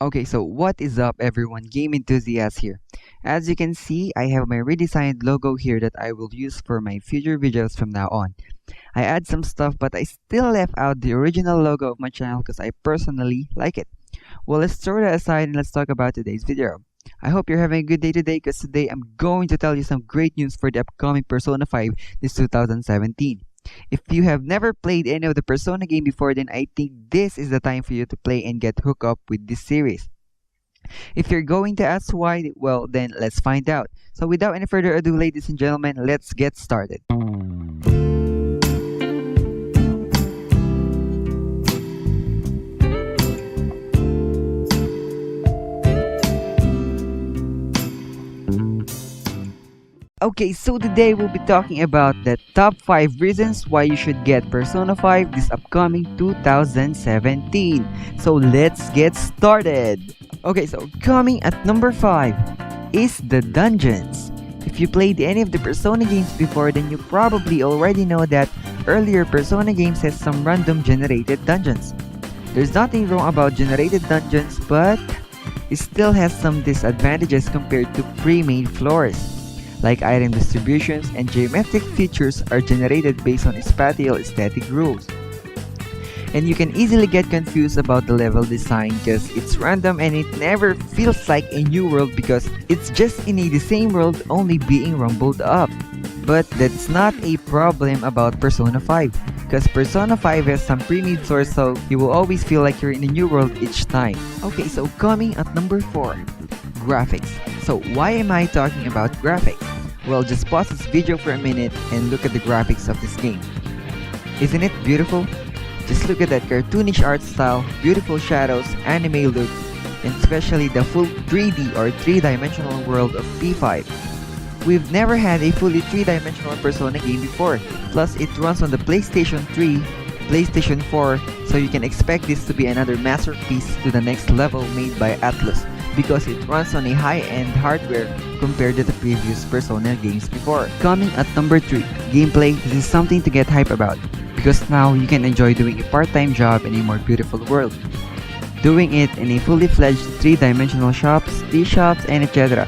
Okay, so what is up everyone, Game Enthusiast here. As you can see, I have my redesigned logo here that I will use for my future videos from now on. I add some stuff but I still left out the original logo of my channel because I personally like it. Well, let's throw that aside and let's talk about today's video. I hope you're having a good day today because today I'm going to tell you some great news for the upcoming Persona 5 this 2017. If you have never played any of the Persona game before, then I think this is the time for you to play and get hooked up with this series. If you're going to ask why, well then let's find out. So without any further ado, ladies and gentlemen, let's get started. Okay, so today we'll be talking about the top 5 reasons why you should get Persona 5 this upcoming 2017. So let's get started! Okay, so coming at number 5 is the dungeons. If you played any of the Persona games before, then you probably already know that earlier Persona games has some random generated dungeons. There's nothing wrong about generated dungeons, but it still has some disadvantages compared to pre-made floors. Like item distributions and geometric features are generated based on spatial aesthetic rules. And you can easily get confused about the level design because it's random and it never feels like a new world because it's just in the same world only being rumbled up. But that's not a problem about Persona 5 because Persona 5 has some pre-made source, so you will always feel like you're in a new world each time. Okay, so coming at number 4, graphics. So why am I talking about graphics? Well, just pause this video for a minute and look at the graphics of this game. Isn't it beautiful? Just look at that cartoonish art style, beautiful shadows, anime look, and especially the full 3D or 3-dimensional world of P5. We've never had a fully 3-dimensional Persona game before, plus it runs on the PlayStation 3, PlayStation 4, so you can expect this to be another masterpiece to the next level made by Atlus, because it runs on a high-end hardware compared to the previous Persona games before. Coming at number 3, gameplay. This is something to get hype about, because now you can enjoy doing a part-time job in a more beautiful world. Doing it in a fully fledged 3-dimensional shops, tea shops, and etc.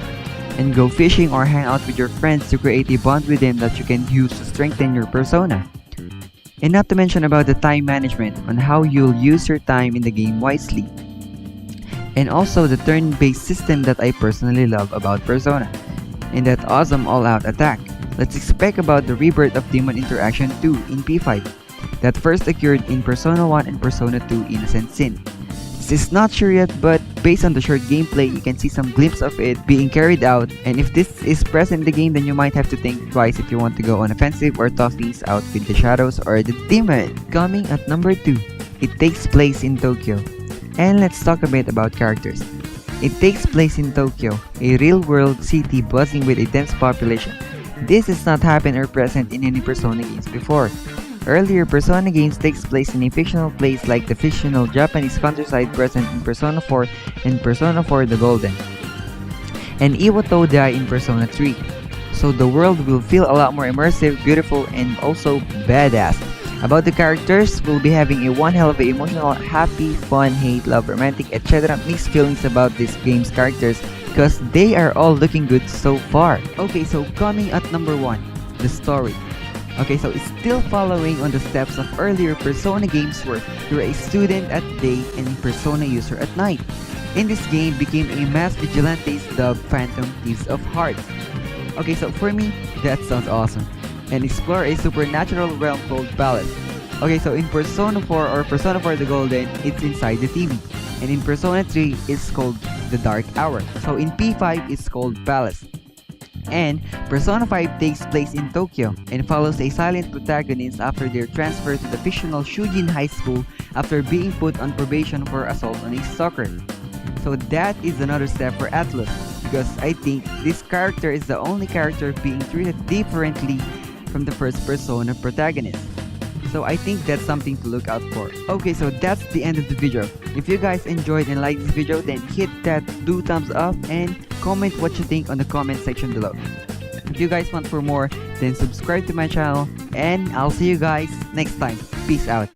And go fishing or hang out with your friends to create a bond with them that you can use to strengthen your persona. And not to mention about the time management on how you'll use your time in the game wisely. And also the turn-based system that I personally love about Persona, and that awesome all-out attack. Let's expect about the rebirth of Demon Interaction 2 in P5 that first occurred in Persona 1 and Persona 2 Innocent Sin. This is not sure yet, but based on the short gameplay, you can see some glimpse of it being carried out, and if this is present in the game, then you might have to think twice if you want to go on offensive or talk things out with the shadows or the demon. Coming at number 2, it takes place in Tokyo. And let's talk a bit about characters. It takes place in Tokyo, a real-world city buzzing with a dense population. This has not happened or present in any Persona games before. Earlier Persona games takes place in a fictional place like the fictional Japanese countryside present in Persona 4 and Persona 4 The Golden, and Iwata Dai in Persona 3. So the world will feel a lot more immersive, beautiful, and also badass. About the characters, we'll be having a one hell of a emotional, happy, fun, hate, love, romantic, etc. mixed feelings about this game's characters because they are all looking good so far. Okay, so coming at number 1, the story. Okay, so it's still following on the steps of earlier Persona games where you're a student at day and a Persona user at night. In this game, became a mass vigilantes dubbed Phantom Thieves of Hearts. Okay, so for me, that sounds awesome. And explore a supernatural realm called Palace. Okay, so in Persona 4 or Persona 4 The Golden, it's inside the TV. And in Persona 3, it's called The Dark Hour. So in P5, it's called Palace. And Persona 5 takes place in Tokyo and follows a silent protagonist after their transfer to the fictional Shujin High School after being put on probation for assault on a stalker. So that is another step for Atlus, because I think this character is the only character being treated differently from the first Persona protagonist. So I think that's something to look out for. Okay, so that's the end of the video. If you guys enjoyed and liked this video, then hit that thumbs up and comment what you think on the comment section below. If you guys want for more, then subscribe to my channel, and I'll see you guys next time. Peace out.